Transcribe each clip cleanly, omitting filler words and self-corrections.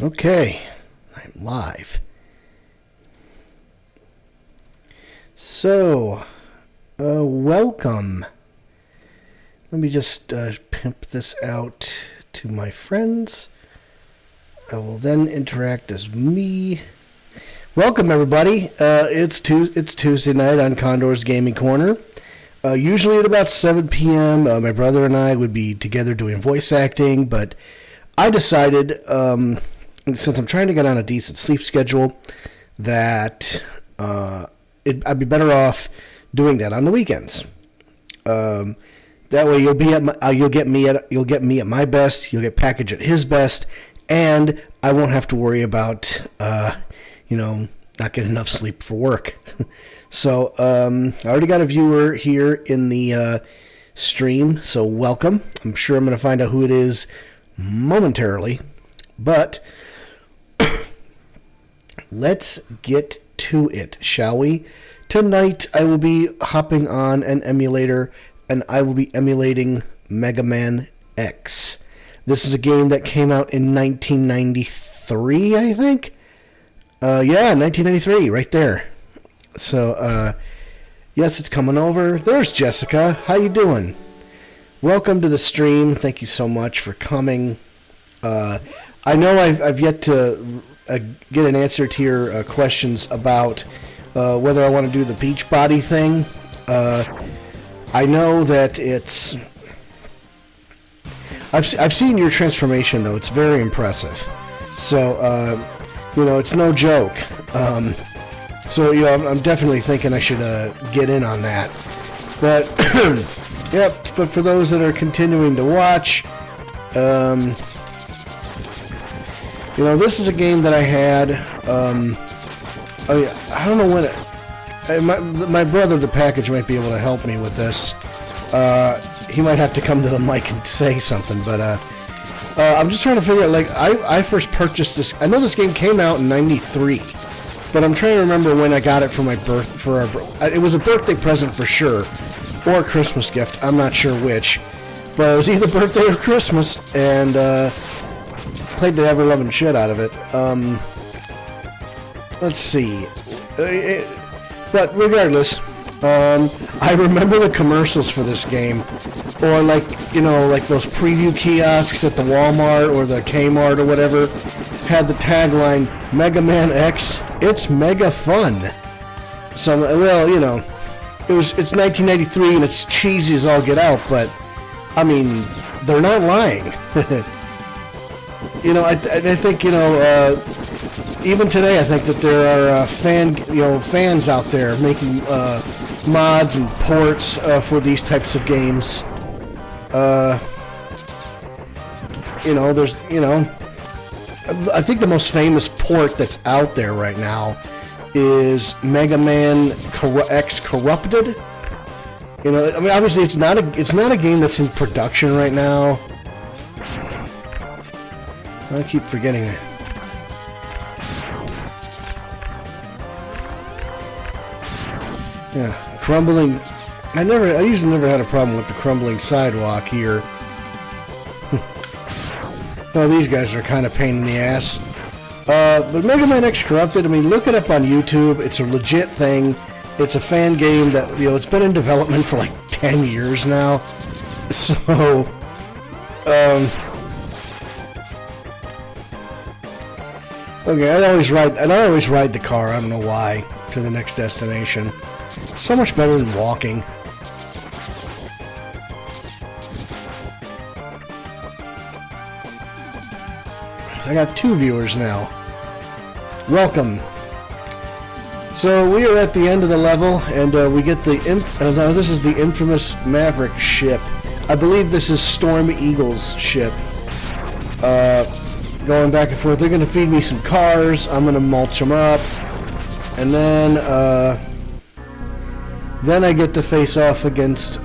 Okay, I'm live. So, welcome. Let me just pimp this out to my friends. I will then interact as me. Welcome, everybody. It's Tuesday night on Condor's Gaming Corner. Usually at about 7 p.m., my brother and I would be together doing voice acting, but I decided, since I'm trying to get on a decent sleep schedule, that I'd be better off doing that on the weekends. That way, you'll get me at my best. You'll get Package at his best, and I won't have to worry about not getting enough sleep for work. So I already got a viewer here in the stream, so welcome. I'm sure I'm going to find out who it is momentarily, but let's get to it, shall we? Tonight I will be hopping on an emulator, and I will be emulating Mega Man X. This is a game that came out in 1993, I think. 1993, right there. So, yes, it's coming over. There's Jessica. How you doing? Welcome to the stream. Thank you so much for coming. I know I've yet to get an answer to your questions about whether I want to do the Beachbody thing. I know that it's... I've seen your transformation, though. It's very impressive. So, it's no joke. So, I'm definitely thinking I should get in on that. But, yep, but for those that are continuing to watch, this is a game that I had, I don't know when my brother, the Package, might be able to help me with this. He might have to come to the mic and say something, but, I'm just trying to figure out, I first purchased this. I know this game came out in 93, but I'm trying to remember when I got it for my it was a birthday present for sure, or a Christmas gift. I'm not sure which, but it was either birthday or Christmas, and played the ever-loving shit out of it. Let's see. But regardless, I remember the commercials for this game. Or like those preview kiosks at the Walmart or the Kmart or whatever had the tagline, Mega Man X, it's mega fun. So, it's 1993 and it's cheesy as all get out, but, I mean, they're not lying. I think, even today I think that there are fans out there making mods and ports for these types of games. I think the most famous port that's out there right now is Mega Man X Corrupted. Obviously it's not a game that's in production right now. I keep forgetting it. Yeah, crumbling. I usually never had a problem with the crumbling sidewalk here. Well, these guys are kind of pain in the ass. But Mega Man X Corrupted, look it up on YouTube. It's a legit thing. It's a fan game that, it's been in development for like 10 years now. So, okay, I always ride the car, I don't know why, to the next destination. So much better than walking. I got 2 viewers now. Welcome. So we are at the end of the level, and we get the this is the infamous Maverick ship. I believe this is Storm Eagle's ship. Going back and forth. They're going to feed me some cars. I'm going to mulch them up, and then I get to face off against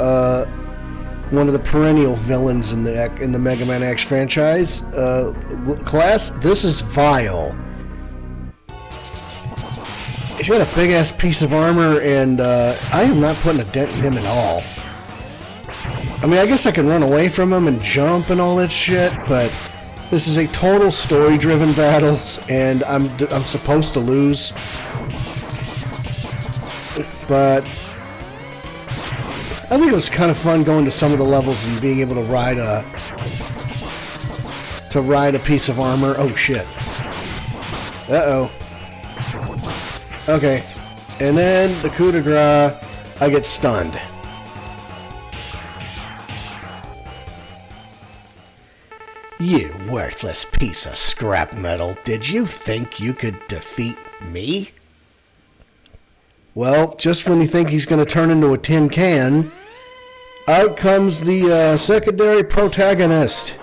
one of the perennial villains in the Mega Man X franchise class. This is Vile. He's got a big-ass piece of armor, and I am not putting a dent in him at all. I guess I can run away from him and jump and all that shit, but This is a total story-driven battle, and I'm supposed to lose. But I think it was kind of fun going to some of the levels and being able to ride a piece of armor. Oh shit. Uh-oh. Okay. And then the coup de grace, I get stunned. You worthless piece of scrap metal. Did you think you could defeat me? Well, just when you think he's going to turn into a tin can, out comes the secondary protagonist.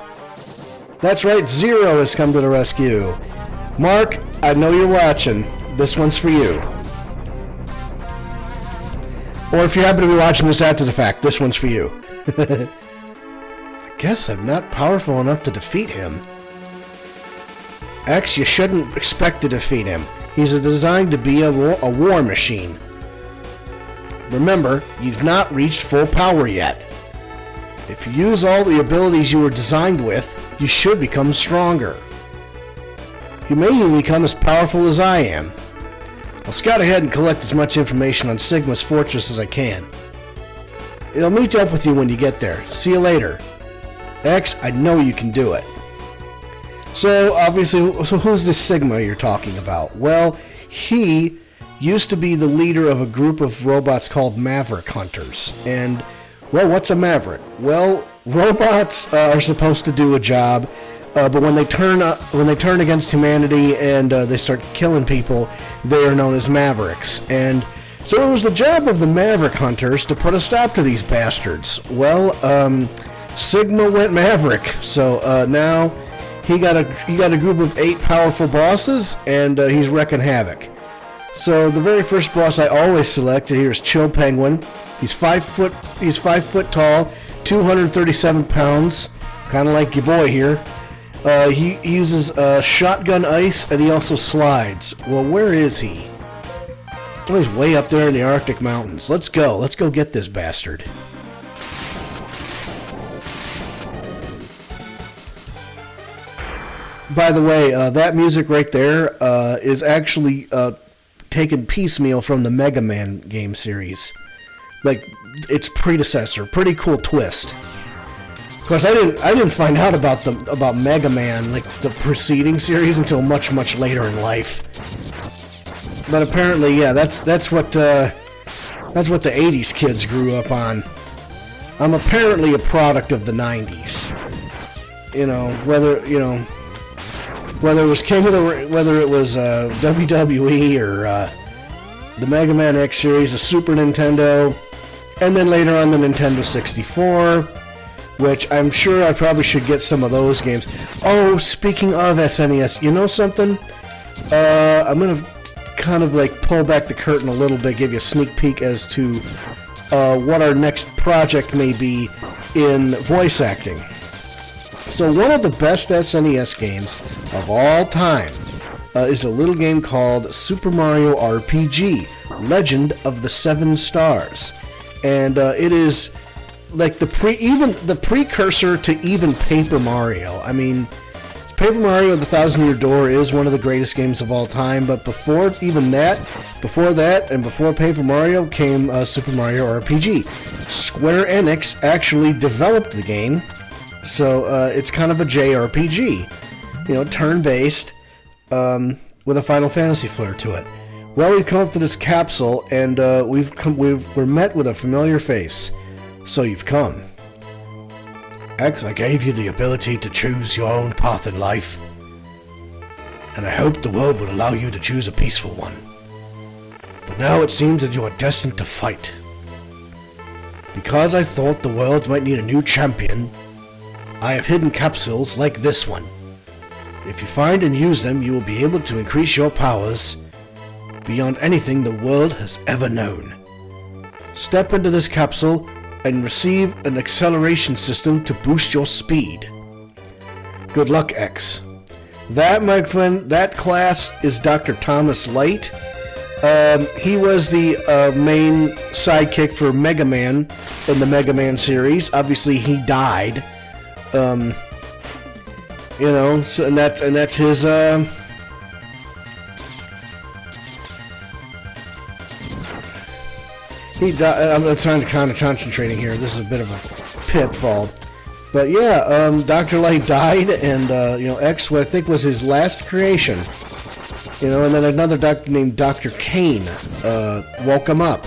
That's right, Zero has come to the rescue. Mark, I know you're watching. This one's for you. Or if you happen to be watching this after the fact, this one's for you. I guess I'm not powerful enough to defeat him. X, you shouldn't expect to defeat him. He's designed to be a war machine. Remember, you've not reached full power yet. If you use all the abilities you were designed with, you should become stronger. You may even become as powerful as I am. I'll scout ahead and collect as much information on Sigma's fortress as I can. I'll meet up with you when you get there. See you later. X, I know you can do it. So, obviously, who's this Sigma you're talking about? Well, he used to be the leader of a group of robots called Maverick Hunters. And, well, what's a Maverick? Well, robots are supposed to do a job, but when they turn against humanity and they start killing people, they are known as Mavericks. And so it was the job of the Maverick Hunters to put a stop to these bastards. Well, Sigma went Maverick, so now he got a group of 8 powerful bosses, and he's wrecking havoc. So the very first boss I always select here is Chill Penguin. He's 5 foot tall, 237 pounds, kind of like your boy here. He uses shotgun ice, and he also slides. Well, where is he? Oh, he's way up there in the Arctic mountains. Let's go get this bastard. By the way, that music right there is actually taken piecemeal from the Mega Man game series. Like, its predecessor. Pretty cool twist. Of course, I didn't find out about Mega Man, like the preceding series, until much later in life. But apparently, yeah, that's what the '80s kids grew up on. I'm apparently a product of the '90s. Whether it was whether it was WWE or the Mega Man X series, the Super Nintendo, and then later on the Nintendo 64, which I'm sure I probably should get some of those games. Oh, speaking of SNES, you know something? I'm gonna kind of like pull back the curtain a little bit, give you a sneak peek as to what our next project may be in voice acting. So one of the best SNES games of all time is a little game called Super Mario RPG, Legend of the Seven Stars. And it is like the precursor to even Paper Mario. I mean, Paper Mario: The Thousand Year Door is one of the greatest games of all time, but before that, and before Paper Mario came Super Mario RPG. Square Enix actually developed the game, so it's kind of a JRPG, turn-based, with a Final Fantasy flair to it. Well, we've come up to this capsule, and we're met with a familiar face. So you've come. X, I gave you the ability to choose your own path in life, and I hoped the world would allow you to choose a peaceful one. But now it seems that you are destined to fight. Because I thought the world might need a new champion, I have hidden capsules like this one. If you find and use them, you will be able to increase your powers beyond anything the world has ever known. Step into this capsule and receive an acceleration system to boost your speed. Good luck, X. That, my friend, that class is Dr. Thomas Light. He was the main sidekick for Mega Man in the Mega Man series. Obviously, he died. You know, so and that's his. He died. I'm trying to kind of concentrating here. This is a bit of a pitfall, but yeah, Dr. Light died, and you know, X, I think, was his last creation. You know, and then another doctor named Dr. Kane woke him up.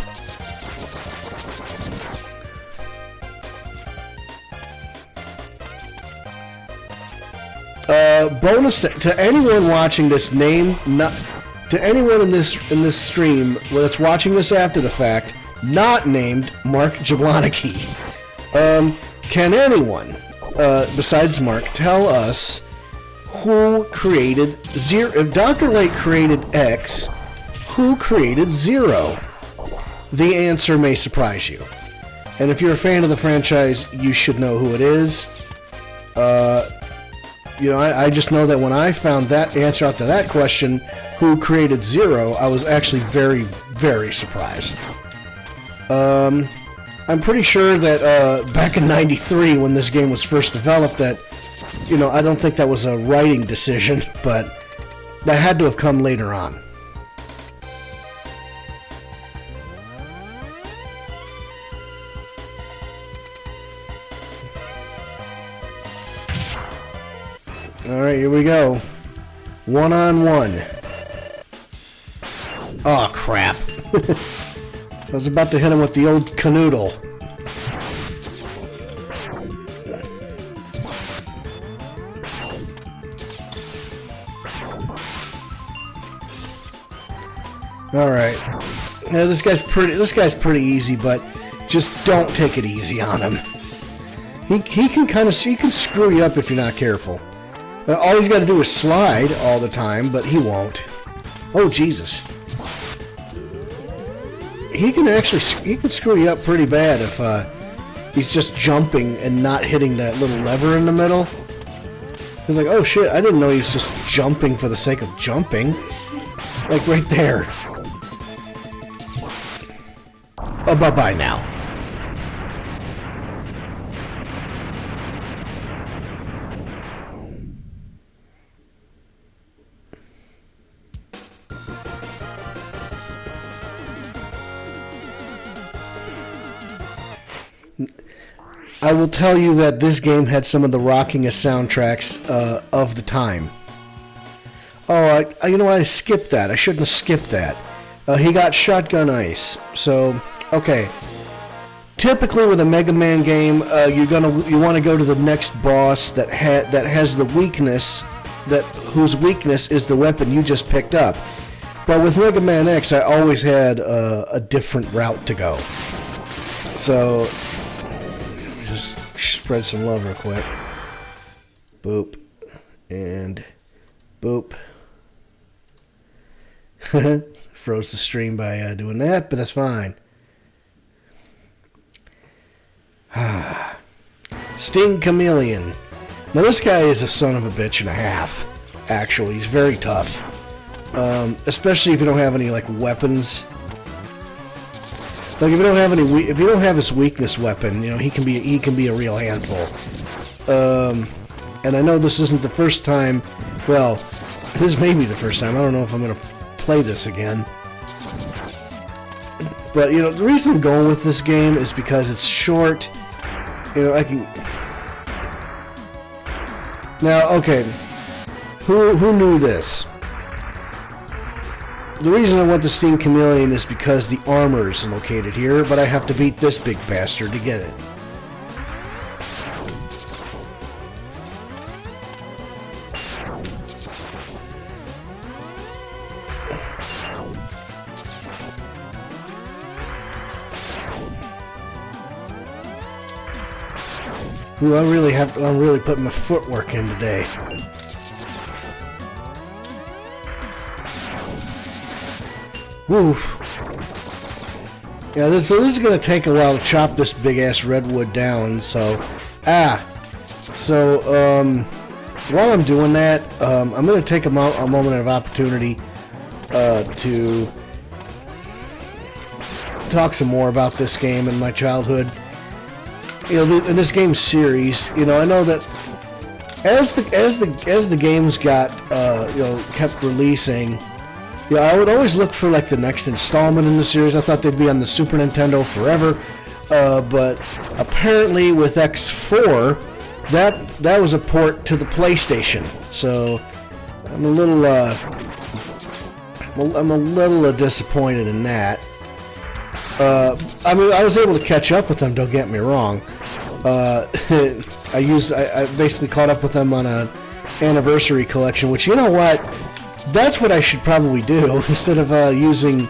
Bonus to anyone watching this, to anyone in this stream that's watching this after the fact, not named Mark Jablonski. Can anyone besides Mark tell us who created Zero? If Dr. Light created X, who created Zero? The answer may surprise you, and if you're a fan of the franchise, you should know who it is. You know, I just know that when I found that answer out to that question, who created Zero, I was actually very, very surprised. I'm pretty sure that back in '93, when this game was first developed, that, you know, I don't think that was a writing decision, but that had to have come later on. Alright, here we go. One-on-one. Oh, crap. I was about to hit him with the old canoodle. Alright. Yeah, this guy's pretty easy, but just don't take it easy on him. He can screw you up if you're not careful. All he's got to do is slide all the time, but he won't. Oh, Jesus. He can screw you up pretty bad if he's just jumping and not hitting that little lever in the middle. He's like, oh shit, I didn't know he's just jumping for the sake of jumping. Like right there. Oh, bye-bye now. I will tell you that this game had some of the rockingest soundtracks of the time. Oh, you know what? I skipped that. I shouldn't have skipped that. He got Shotgun Ice. So, okay. Typically, with a Mega Man game, you want to go to the next boss that has the weakness whose weakness is the weapon you just picked up. But with Mega Man X, I always had a different route to go. So, just spread some love real quick. Boop. And boop. Froze the stream by doing that, but that's fine. Sting Chameleon. Now this guy is a son of a bitch and a half. Actually, he's very tough. Especially if you don't have any like weapons. Like if you don't have his weakness weapon, you know, he can be a real handful. And I know this isn't the first time. Well, this may be the first time. I don't know if I'm gonna play this again. But you know, the reason I'm going with this game is because it's short. You know, I can. Now, okay, who knew this? The reason I went to Sting Chameleon is because the armor is located here, but I have to beat this big bastard to get it. Ooh, I'm really putting my footwork in today. Woo. Yeah, this is going to take a while to chop this big-ass redwood down, so... So, while I'm doing that, I'm going to take a moment of opportunity to talk some more about this game and my childhood. You know, in this game series, you know, I know that as the games got kept releasing, I would always look for like the next installment in the series. I thought they'd be on the Super Nintendo forever, but apparently with X4, that was a port to the PlayStation. So I'm a little disappointed in that. I mean, I was able to catch up with them. Don't get me wrong. I basically caught up with them on an anniversary collection, which, you know what, that's what I should probably do instead of using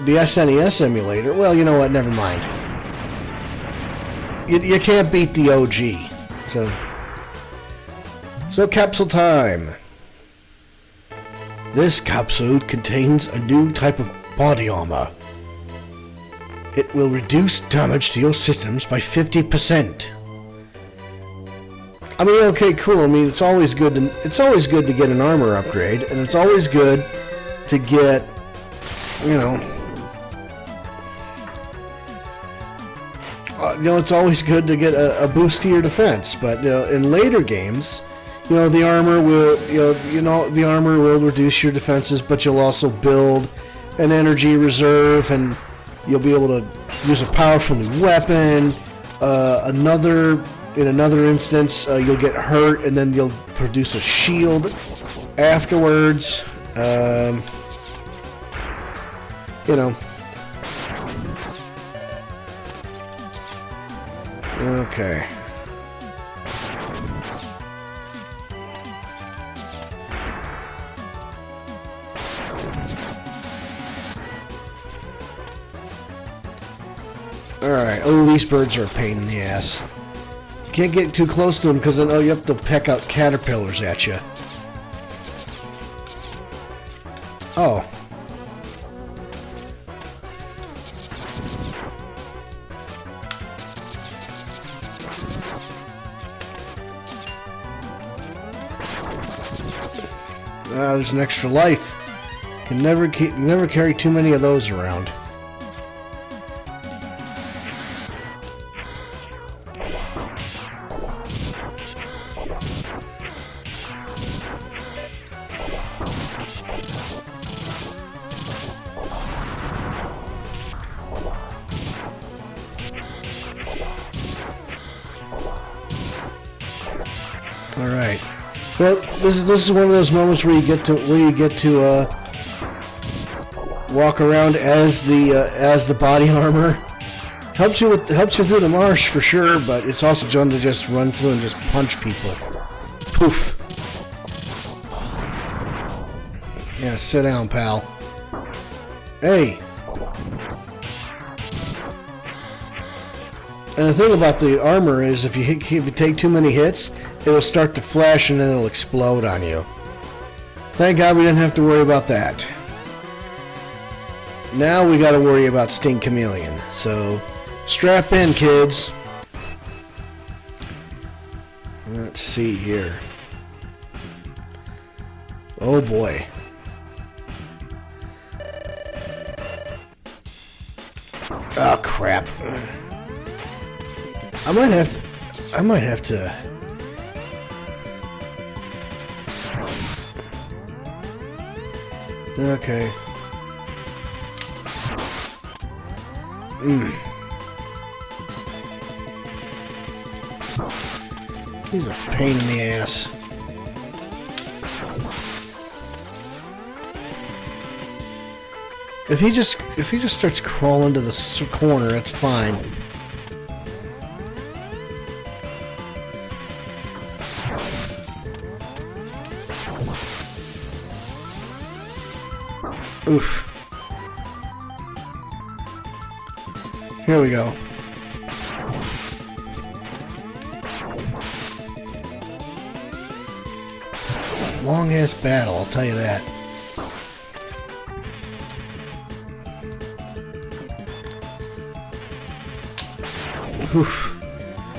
the SNES emulator. Well, you know what, never mind. You can't beat the OG. So capsule time. This capsule contains a new type of body armor. It will reduce damage to your systems by 50%. I mean, okay, cool. I mean, it's always good to get an armor upgrade, and it's always good to get, it's always good to get a boost to your defense. But in later games, the armor will reduce your defenses, but you'll also build an energy reserve, and you'll be able to use a powerful new weapon. In another instance, you'll get hurt, and then you'll produce a shield afterwards. Okay. Alright. Oh, these birds are a pain in the ass. You can't get too close to them because then you have to peck out caterpillars at you. Oh. There's an extra life. Can never carry too many of those around. All right. Well, this is one of those moments where you get to walk around as the body armor. Helps you through the marsh for sure, but it's also fun to just run through and just punch people. Poof. Yeah, sit down, pal. Hey. And the thing about the armor is, if you take too many hits, it'll start to flash and then it'll explode on you. Thank God we didn't have to worry about that. Now we got to worry about Sting Chameleon. So, strap in, kids. Let's see here. Oh boy. Oh crap. I might have to. Okay. He's a pain in the ass. If he just starts crawling to the corner, that's fine. Oof. Here we go. Long ass battle, I'll tell you that. Oof.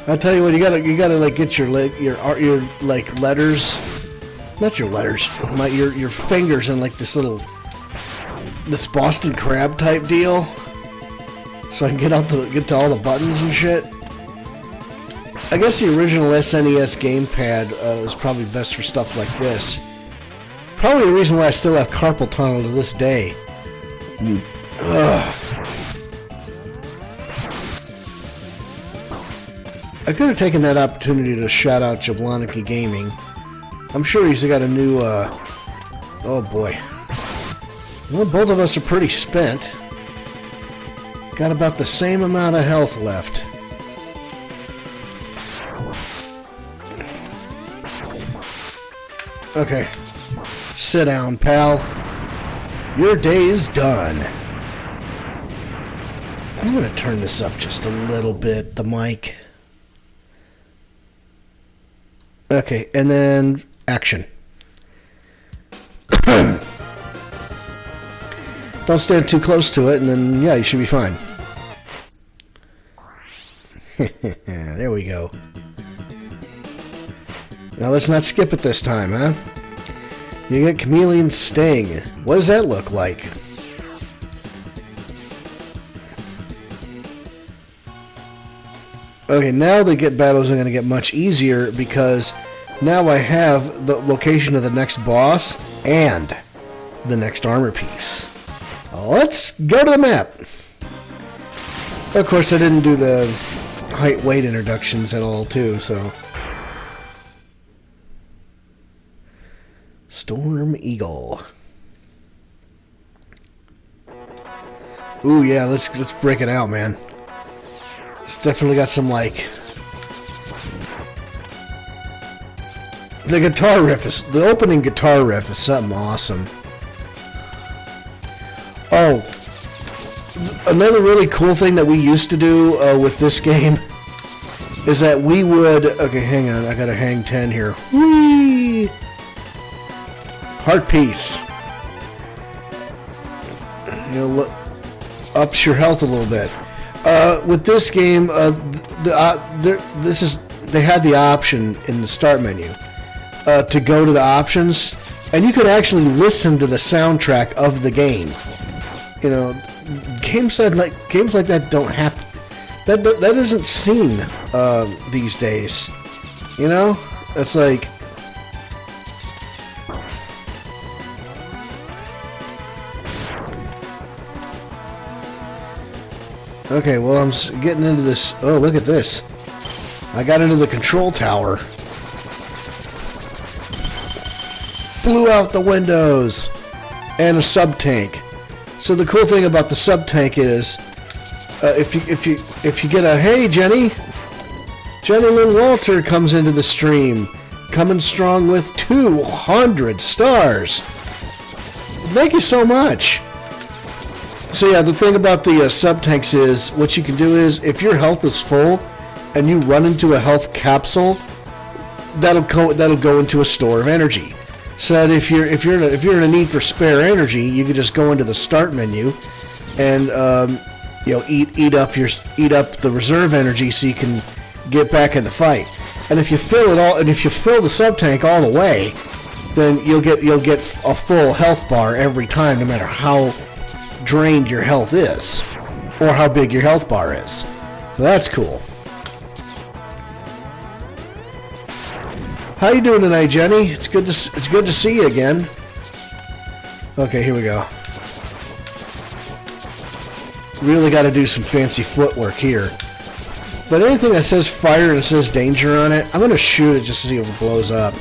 I'll tell you what, you gotta like get your like letters, not your letters, your fingers in like this Boston Crab type deal, so I can get to all the buttons and shit. I guess the original SNES gamepad is probably best for stuff like this. Probably the reason why I still have carpal tunnel to this day. Ugh. I could have taken that opportunity to shout out Jabloniki Gaming. I'm sure he's got a new, oh boy. Well, both of us are pretty spent. Got about the same amount of health left. Okay. Sit down, pal. Your day's done. I'm gonna turn this up just a little bit, the mic. Okay, and then action. Don't stand too close to it, and then, yeah, you should be fine. There we go. Now let's not skip it this time, huh? You get Chameleon Sting. What does that look like? Okay, now the battles are going to get much easier because now I have the location of the next boss and the next armor piece. Let's go to the map. Of course, I didn't do the height weight introductions at all, too, so. Storm Eagle. Ooh, yeah, let's break it out, man. It's definitely got some, like... The opening guitar riff is something awesome. Oh, another really cool thing that we used to do with this game is that we would... Okay, hang on, I gotta hang 10 here. Whee! Heart piece. You know, ups your health a little bit. With this game, they had the option in the start menu to go to the options, and you could actually listen to the soundtrack of the game. You know, games like that don't happen. That isn't seen these days. You know, it's like. Okay, well, I'm getting into this. Oh, look at this. I got into the control tower. Blew out the windows. And a sub-tank. So the cool thing about the sub-tank is, if you get a, hey, Jenny Lynn Walter comes into the stream. Coming strong with 200 stars. Thank you so much. So yeah, the thing about the sub-tanks is, what you can do is, if your health is full, and you run into a health capsule, that'll go into a store of energy. So that if you're in a need for spare energy, you can just go into the start menu, and you know, eat up the reserve energy so you can get back in the fight. And if you fill it all, and if you fill the sub-tank all the way, then you'll get a full health bar every time, no matter how drained your health is, or how big your health bar is. So that's cool. How you doing tonight, Jenny? It's good to see you again. Okay, here we go. Really got to do some fancy footwork here. But anything that says fire and says danger on it, I'm gonna shoot it just to see if it blows up.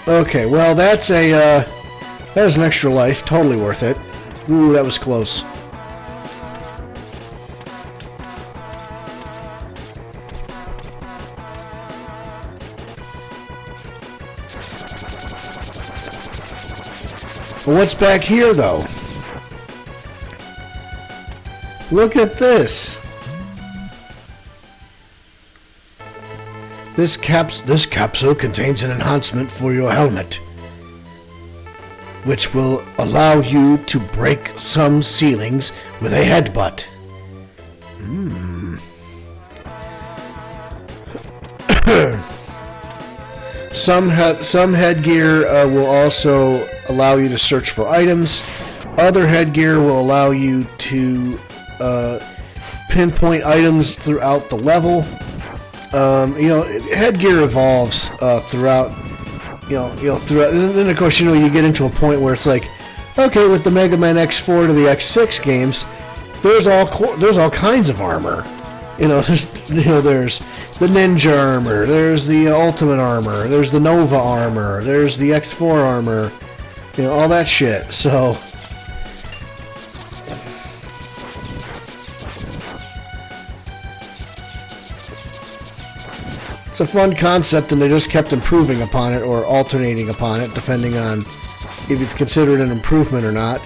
Okay, well, that was an extra life. Totally worth it. Ooh, that was close. But what's back here, though? Look at this. This capsule contains an enhancement for your helmet, which will allow you to break some ceilings with a headbutt. Some headgear will also allow you to search for items. Other headgear will allow you to pinpoint items throughout the level. Headgear evolves throughout. Throughout, and then of course you get into a point where it's like, okay, with the Mega Man X4 to the X6 games, there's all kinds of armor. There's the Ninja armor, there's the Ultimate armor, there's the Nova armor, there's the X4 armor, all that shit. So it's a fun concept, and they just kept improving upon it or alternating upon it, depending on if it's considered an improvement or not.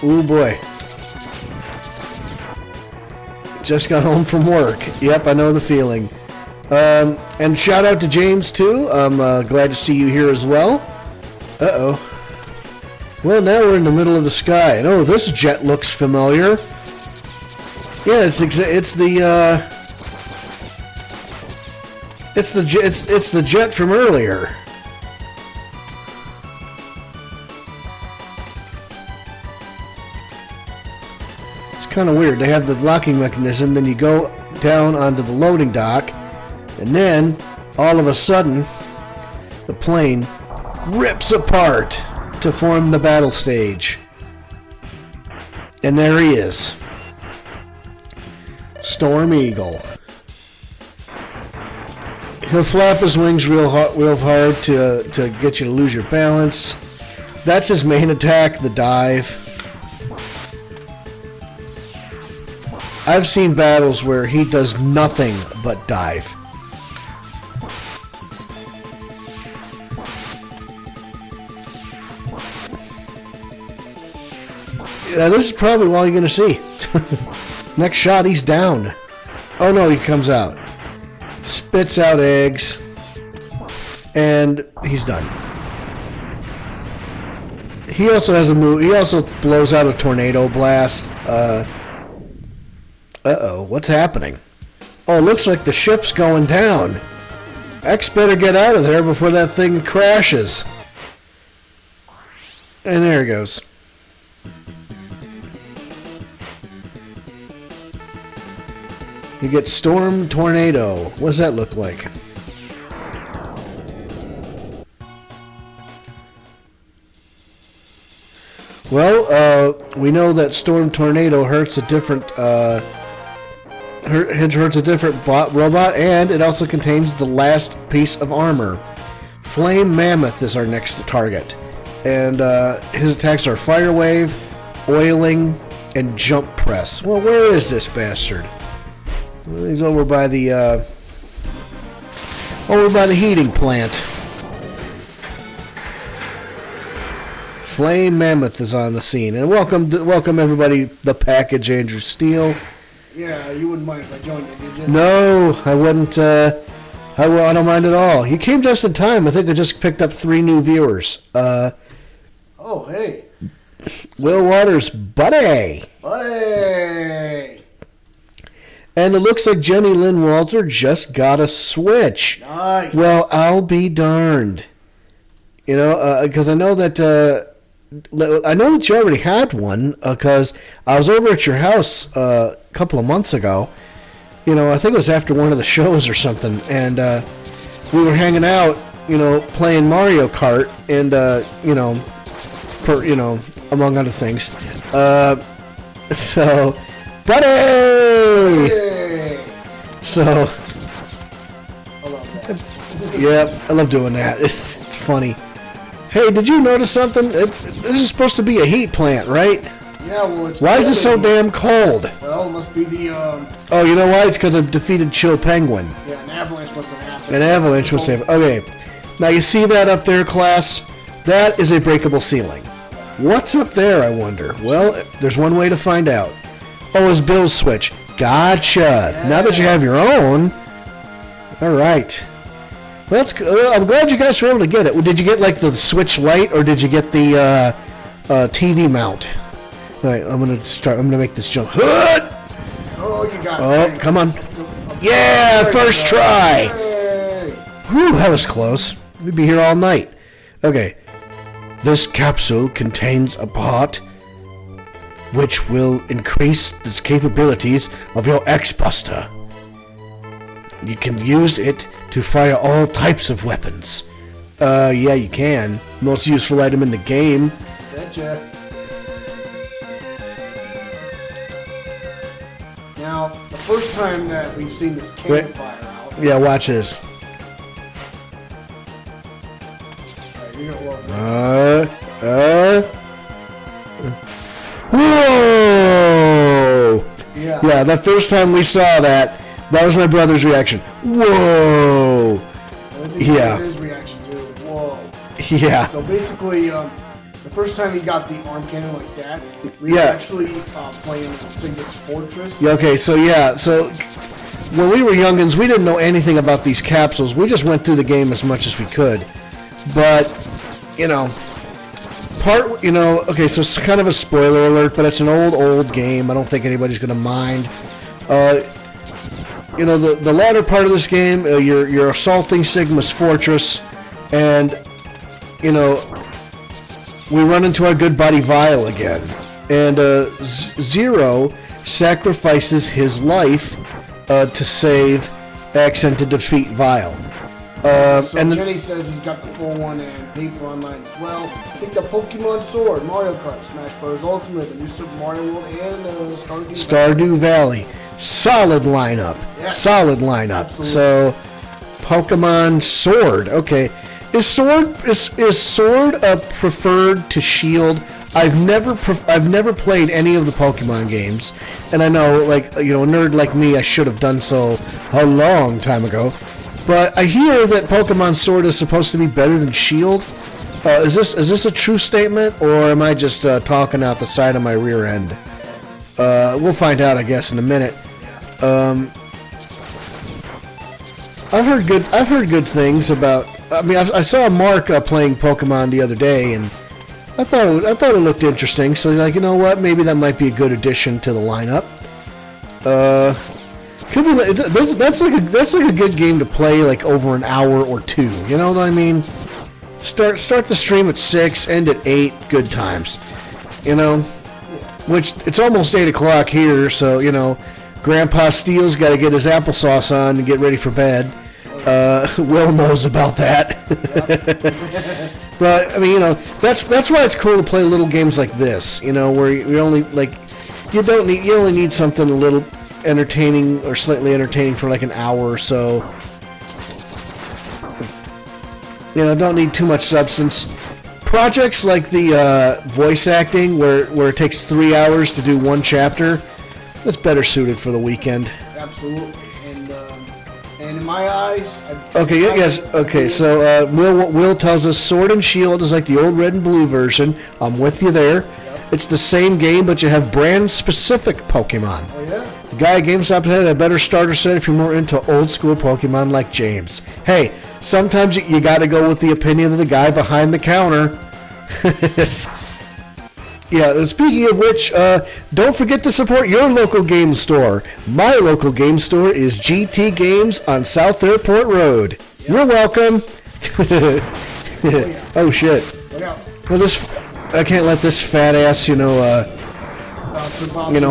Ooh boy. Just got home from work. Yep, I know the feeling. And shout out to James, too. I'm glad to see you here as well. Uh-oh. Well, now we're in the middle of the sky. And oh, this jet looks familiar. Yeah, it's the jet from earlier. It's kind of weird. They have the locking mechanism, then you go down onto the loading dock, and then all of a sudden the plane rips apart to form the battle stage. And there he is. Storm Eagle. He'll flap his wings real hard to get you to lose your balance. That's his main attack, the dive. I've seen battles where he does nothing but dive. Yeah, this is probably all you're going to see. Next shot, he's down. Oh no, he comes out. Spits out eggs. And he's done. He also has a move. He also blows out a tornado blast. Uh-oh, what's happening? Oh, it looks like the ship's going down. X better get out of there before that thing crashes. And there it goes. You get Storm Tornado. What does that look like? Well, we know that Storm Tornado hurts a different robot, and it also contains the last piece of armor. Flame Mammoth is our next target, and his attacks are Fire Wave, Oiling, and Jump Press. Well, where is this bastard? Well, he's over by the heating plant. Flame Mammoth is on the scene, and welcome everybody. The package, Andrew Steele. Yeah, you wouldn't mind if I joined you, did you? No, I wouldn't. I don't mind at all. You came just in time. I think I just picked up 3 new viewers. Oh, hey. Will Waters, buddy. And it looks like Jenny Lynn Walter just got a Switch. Nice. Well, I'll be darned. Because I know that you already had one. Because I was over at your house a couple of months ago. I think it was after one of the shows or something, and we were hanging out. Playing Mario Kart, and among other things. So, buddy. Hey. So, I love that. yeah, I love doing that. It's funny. Hey, did you notice something? This is supposed to be a heat plant, right? Yeah, well, it's... Why is it so damn cold? Well, it must be the, Oh, you know why? It's because of defeated Chill Penguin. Yeah, an avalanche must have happened. An avalanche must have... Okay. Now, you see that up there, class? That is a breakable ceiling. What's up there, I wonder? Well, there's one way to find out. Oh, it's Bill's Switch. Gotcha. Yeah. Now that you have your own... All right. Well, I'm glad you guys were able to get it. Did you get, like, the Switch Lite, or did you get the TV mount? All right, I'm gonna make this jump. Oh, you got it. Oh, come on. Yeah, first try. Whew, that was close. We'd be here all night. Okay. This capsule contains a part which will increase the capabilities of your X-Buster. You can use it to fire all types of weapons. Yeah, you can. Most useful item in the game. Betcha. Now, the first time that we've seen this cannon fire out. Yeah, watch this. Alright, you're gonna love this. Whoa! Yeah, the first time we saw that, that was my brother's reaction. Whoa! I think Yeah. that was his reaction too. Whoa. Yeah. So basically, the first time he got the arm cannon like that, we were Yeah. actually playing Cygnus Fortress. Yeah, okay, so when we were youngins, we didn't know anything about these capsules. We just went through the game as much as we could. But, okay, so it's kind of a spoiler alert, but it's an old game. I don't think anybody's going to mind. The latter part of this game, you're assaulting Sigma's fortress, and, we run into our good buddy Vile again. And Zero sacrifices his life to save X and to defeat Vile. So and Jenny says he's got the full one and paid for online as well. I think the Pokemon Sword, Mario Kart, Smash Bros. Ultimate, the new Super Mario World, and Stardew Valley. Solid lineup. Yeah. Solid lineup. Absolutely. So, Pokemon Sword. Okay. Is Sword preferred to Shield? I've never played any of the Pokemon games, and I know, a nerd like me, I should have done so a long time ago. But I hear that Pokemon Sword is supposed to be better than Shield. Is this a true statement, or am I just talking out the side of my rear end? We'll find out, I guess, in a minute. I've heard good things about. I mean, I saw Mark playing Pokemon the other day, and I thought it looked interesting. So, you know what? Maybe that might be a good addition to the lineup. Could be. That's like a good game to play over an hour or two. You know what I mean? Start the stream at 6, end at 8. Good times. Which it's almost 8 o'clock here, so Grandpa Steele's got to get his applesauce on and get ready for bed. Will knows about that. But I mean, that's why it's cool to play little games like this. Where you only you only need something a little entertaining or slightly entertaining for an hour or so. Don't need too much substance. Projects like the voice acting, where it takes 3 hours to do one chapter, that's better suited for the weekend. Absolutely, and in my eyes. So Will tells us Sword and Shield is like the old Red and Blue version. I'm with you there. Yep. It's the same game, but you have brand-specific Pokemon. Oh yeah. The guy at GameStop had a better starter set if you're more into old-school Pokemon like James. Hey, sometimes you got to go with the opinion of the guy behind the counter. Yeah, speaking of which, don't forget to support your local game store. My local game store is GT Games on South Airport Road. Yep. You're welcome. Oh, shit. Well, I can't let this fat ass,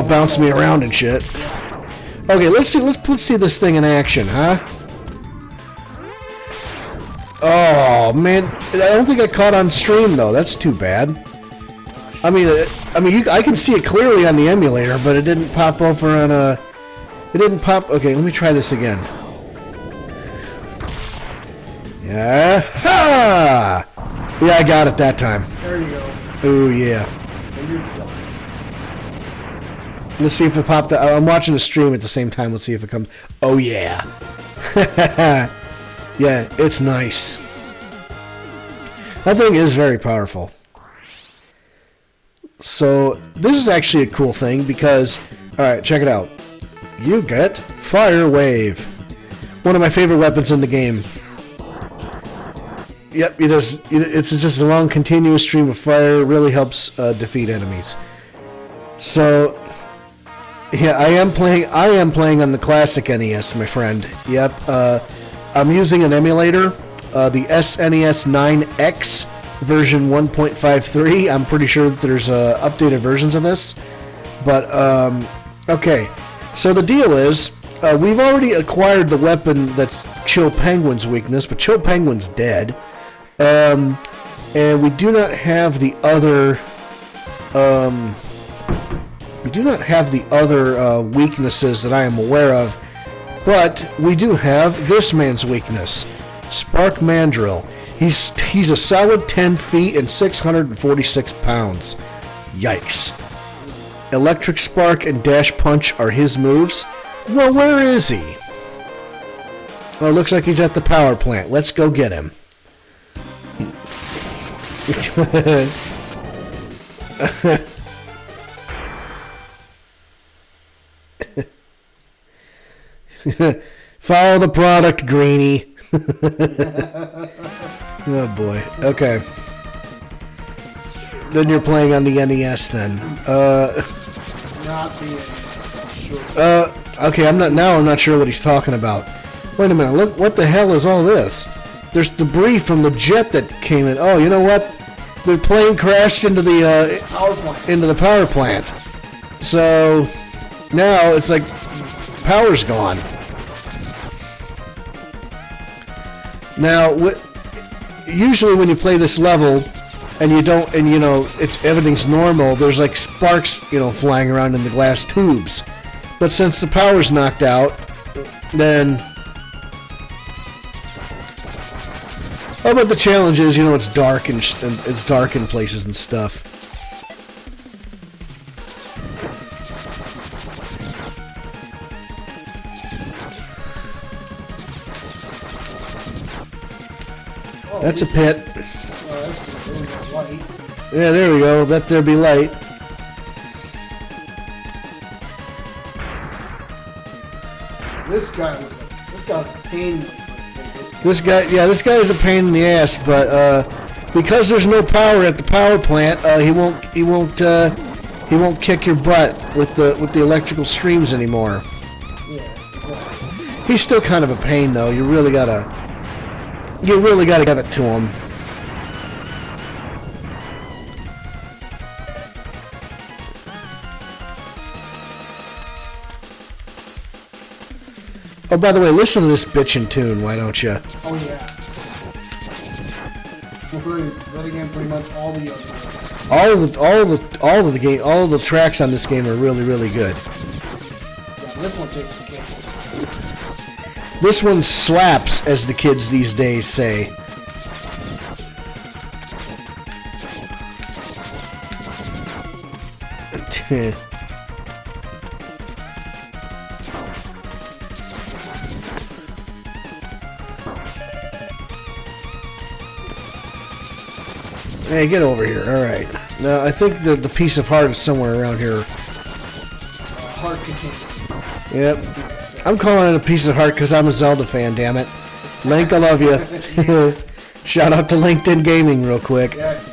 bounce me around and shit. Okay, let's see this thing in action, huh? Oh man, I don't think I caught on stream though. That's too bad. I mean, I can see it clearly on the emulator, but it didn't pop over on a. It didn't pop. Okay, let me try this again. Yeah, ha! Yeah, I got it that time. There you go. Oh yeah. And you're done. Let's see if it popped out. I'm watching the stream at the same time. Let's see if it comes. Oh yeah. Yeah, it's nice. That thing is very powerful. So, this is actually a cool thing because, alright, check it out. You get Fire Wave. One of my favorite weapons in the game. Yep, it's just a long continuous stream of fire. It really helps defeat enemies. So, yeah, I am playing on the classic NES, my friend. Yep, I'm using an emulator, the SNES 9X version 1.53. I'm pretty sure that there's updated versions of this. But, okay. So the deal is, we've already acquired the weapon that's Chill Penguin's weakness, but Chill Penguin's dead. And we do not have the other... weaknesses that I am aware of. But we do have this man's weakness. Spark Mandrill. He's a solid 10 feet and 646 pounds. Yikes. Electric Spark and Dash Punch are his moves. Well, where is he? Oh, it looks like he's at the power plant. Let's go get him. Follow the product, Greenie. Oh boy. Okay. Then you're playing on the NES then. Not the NES, sure. Okay, I'm not sure what he's talking about. Wait a minute, look, what the hell is all this? There's debris from the jet that came in. Oh, you know what? The plane crashed into the power plant. So now it's like power's gone. Now, usually when you play this level and everything's normal, there's like sparks, flying around in the glass tubes. But since the power's knocked out, then... Oh, but the challenge is, it's dark and it's dark in places and stuff. That's a pit. Yeah, there we go. Let there be light. This guy was a pain. This guy is a pain in the ass, but because there's no power at the power plant, he won't kick your butt with the electrical streams anymore. Yeah. He's still kind of a pain, though. You really gotta give it to him. Oh, by the way, listen to this bitchin' tune, why don't you? Oh yeah. That again, pretty much all the all of the tracks on this game are really, really good. Yeah, this one takes the cake. This one slaps, as the kids these days say. Hey, get over here. Alright. Now, I think the piece of heart is somewhere around here. Heart container. Yep. I'm calling it a piece of heart because I'm a Zelda fan, damn it. Link, I love you. Shout out to LinkedIn Gaming real quick. Yes.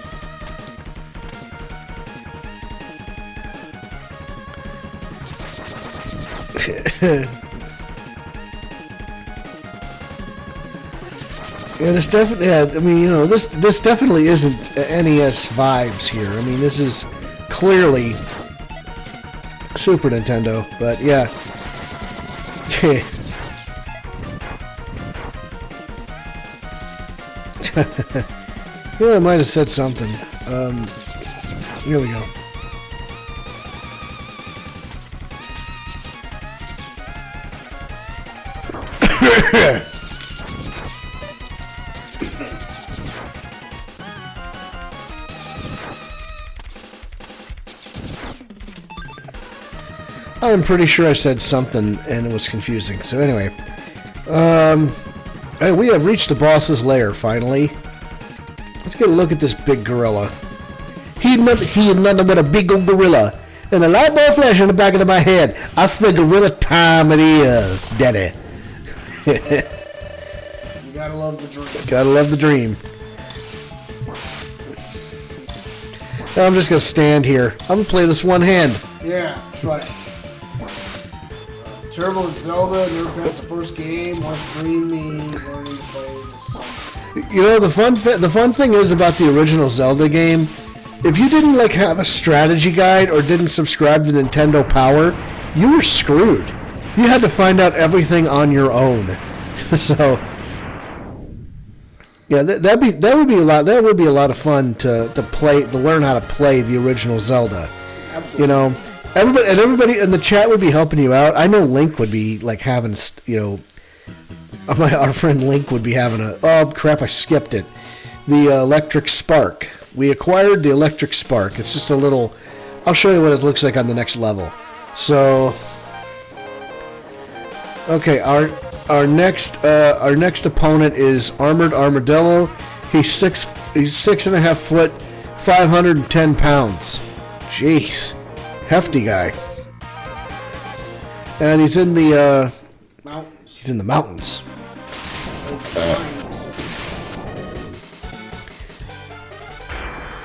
Yeah, this definitely. Yeah, I mean, this definitely isn't NES vibes here. I mean, this is clearly Super Nintendo, but yeah. I might have said something. Here we go. I'm pretty sure I said something and it was confusing. So anyway, hey, we have reached the boss's lair finally. Let's get a look at this big gorilla. He nothing but a big old gorilla and a lot more flesh in the back of my head. That's the gorilla time it is, daddy. You gotta love the dream. Gotta love the dream. Now I'm just gonna stand here. I'm gonna play this one hand. Yeah, that's right. Turbo Zelda, never past the first game, watch Dream Me, learning to play this song. The fun thing is about the original Zelda game if you didn't like have a strategy guide or didn't subscribe to Nintendo Power, you were screwed. You had to find out everything on your own. So, yeah, that would be a lot of fun to learn how to play the original Zelda. Absolutely. You know, everybody in the chat would be helping you out. I know Link would be like having, our friend Link would be having oh crap, I skipped it. The electric spark. We acquired the electric spark. It's just a little. I'll show you what it looks like on the next level. So, okay, our next opponent is Armored Armadillo. He's 6.5 foot, 510 pounds. Jeez, hefty guy. And he's in the Mountains. He's in the mountains.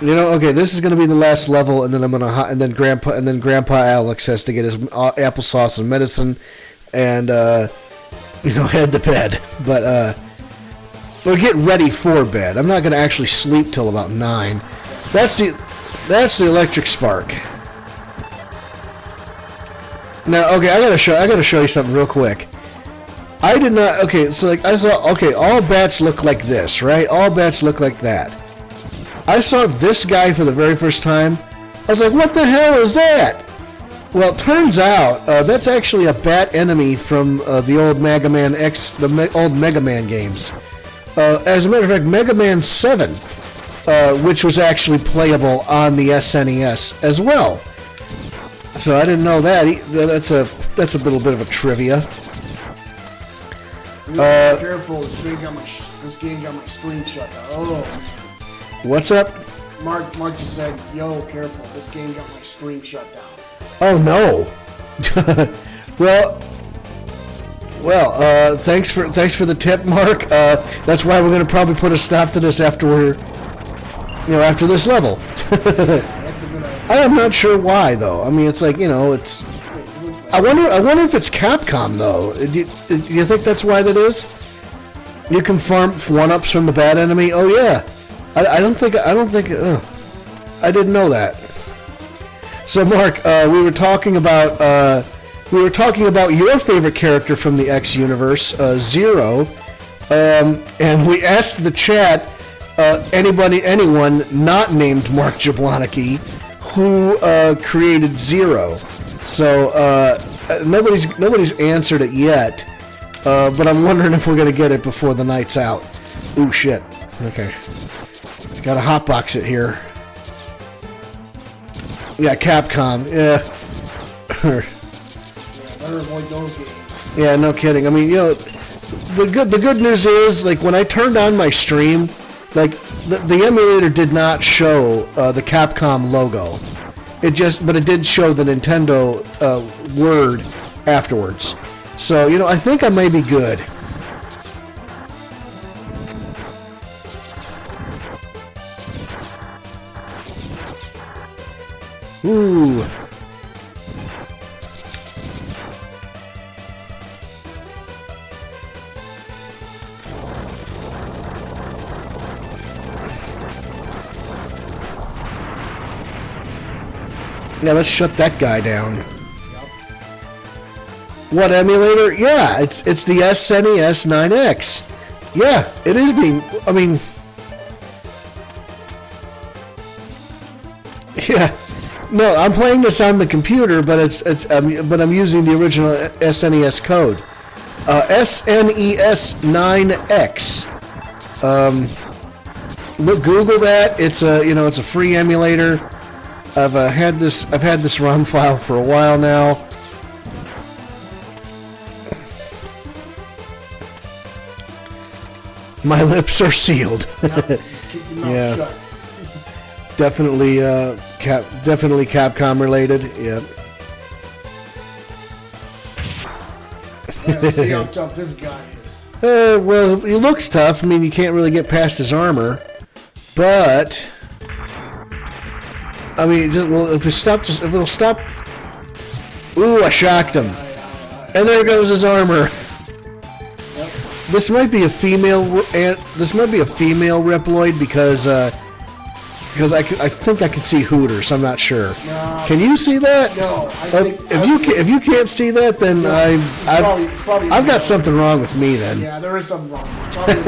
Okay, this is going to be the last level, and then Grandpa Alex has to get his applesauce and medicine, and head to bed. But we'll get ready for bed. I'm not going to actually sleep till about 9. That's the electric spark. Now, okay, I gotta show you something real quick. I did not. Okay, so like I saw. Okay, all bats look like this, right? All bats look like that. I saw this guy for the very first time. I was like, what the hell is that? Well, it turns out that's actually a bat enemy from the old Mega Man old Mega Man games. As a matter of fact, Mega Man 7, which was actually playable on the SNES as well. So I didn't know that. That's a little bit of a trivia. Careful, this game got my stream shut down. Oh. What's up? Mark just said, yo, careful, this game got my stream shut down. Oh, no. Well, thanks for the tip, Mark. That's why we're going to probably put a stop to this after this level. That's a good idea. I am not sure why, though. I mean, it's like, it's... I wonder if it's Capcom, though. Do you think that's why that is? You can farm 1-ups from the bad enemy? Oh, yeah. I don't think... I didn't know that. So, Mark, we were talking about your favorite character from the X universe, Zero, and we asked the chat, anyone not named Mark Jablonski, who created Zero. So nobody's answered it yet, but I'm wondering if we're gonna get it before the night's out. Ooh, shit. Okay, gotta hotbox it here. Yeah, Capcom. Yeah. Better avoid those games. Yeah, no kidding. I mean, the good news is, like, when I turned on my stream, like, the emulator did not show the Capcom logo. But it did show the Nintendo word afterwards. So, I think I may be good. Ooh. Now let's shut that guy down. Yep. What emulator? Yeah, it's the SNES 9X. Yeah, it is being. I mean, yeah. No, I'm playing this on the computer, but but I'm using the original SNES code. SNES 9X. Google that. It's a free emulator. I've had this ROM file for a while now. My lips are sealed. Yep. Keep your mouth shut. Definitely Capcom related. Yep. Let's see how tough this guy is. Well, he looks tough. I mean, you can't really get past his armor, but I mean, if it'll stop. Ooh, I shocked him, and there goes his armor. Yep. This might be a female Reploid because because I think I can see Hooters. I'm not sure. No. Can you see that? No. I think, if you can't see that, then it's probably I've got something wrong with me then. Yeah, there is something wrong. It's probably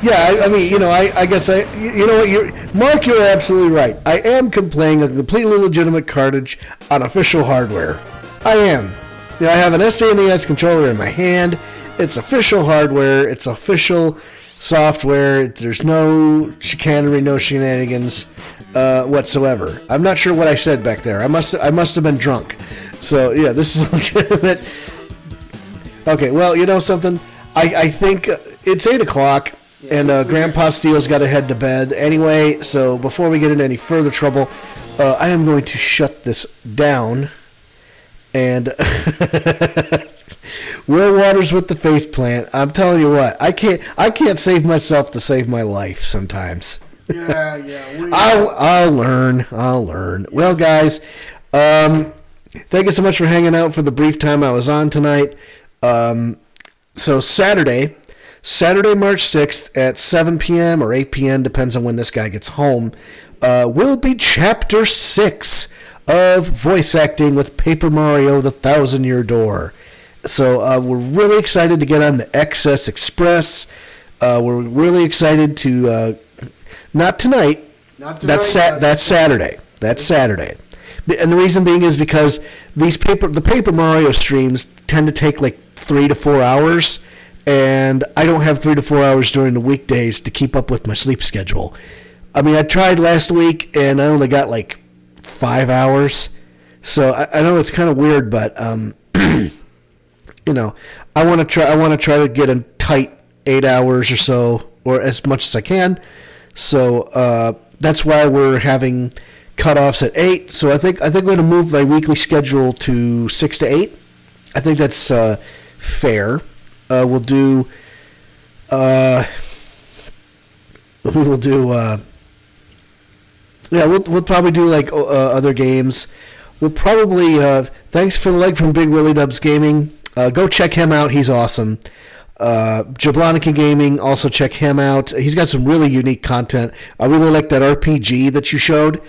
Yeah, I mean, I guess you know what, Mark, you're absolutely right. I am playing a completely legitimate cartridge on official hardware. I am. I have an SNES controller in my hand. It's official hardware. It's official software. There's no chicanery, no shenanigans whatsoever. I'm not sure what I said back there. I must have been drunk. So yeah, this is legitimate. Okay, well, you know something? I think it's 8 o'clock, and Grandpa Steele's got to head to bed anyway. So before we get into any further trouble, I am going to shut this down. And Will Waters with the face plant. I'm telling you what, I can't save myself to save my life sometimes. Yeah. I'll learn. Yes. Well, guys, thank you so much for hanging out for the brief time I was on tonight. So Saturday, March 6th at 7 p.m. or 8 p.m., depends on when this guy gets home, will be Chapter 6 of voice acting with Paper Mario: The Thousand-Year Door. So we're really excited to get on the XS Express. We're really excited to, not tonight. That's Saturday. That's Saturday. And the reason being is because the Paper Mario streams tend to take like 3 to 4 hours, and I don't have 3 to 4 hours during the weekdays to keep up with my sleep schedule. I mean, I tried last week, and I only got like 5 hours. So I know it's kind of weird, but I want to try to get a tight 8 hours or so, or as much as I can. So that's why we're having cutoffs at 8. So I think I'm going to move my weekly schedule to 6 to 8. I think that's fair. We'll probably do like other games. We'll probably thanks for the like from Big Willie Dubs Gaming. Go check him out. He's awesome. Jablonica Gaming, also check him out. He's got some really unique content. I really like that RPG that you showed.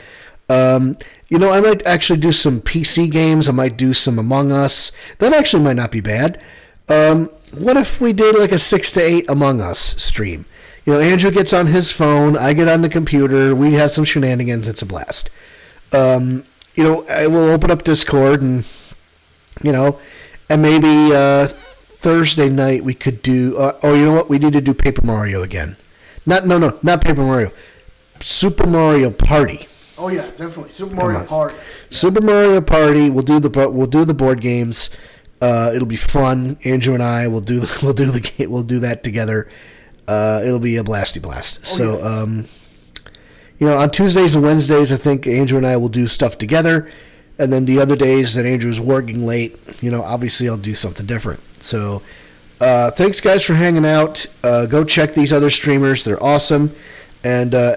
I might actually do some PC games. I might do some Among Us. That actually might not be bad. What if we did like a 6 to 8 Among Us stream? Andrew gets on his phone, I get on the computer, we have some shenanigans, it's a blast. I will open up Discord and maybe Thursday night we could do, you know what, we need to do Paper Mario again. Not Paper Mario. Super Mario Party. Oh yeah, definitely. Super Mario Party. Yeah. Super Mario Party, we'll do the board games. It'll be fun. Andrew and I will do that together. It'll be a blasty blast. On Tuesdays and Wednesdays, I think Andrew and I will do stuff together, and then the other days that Andrew's working late, obviously I'll do something different. So, thanks guys for hanging out. Go check these other streamers; they're awesome. And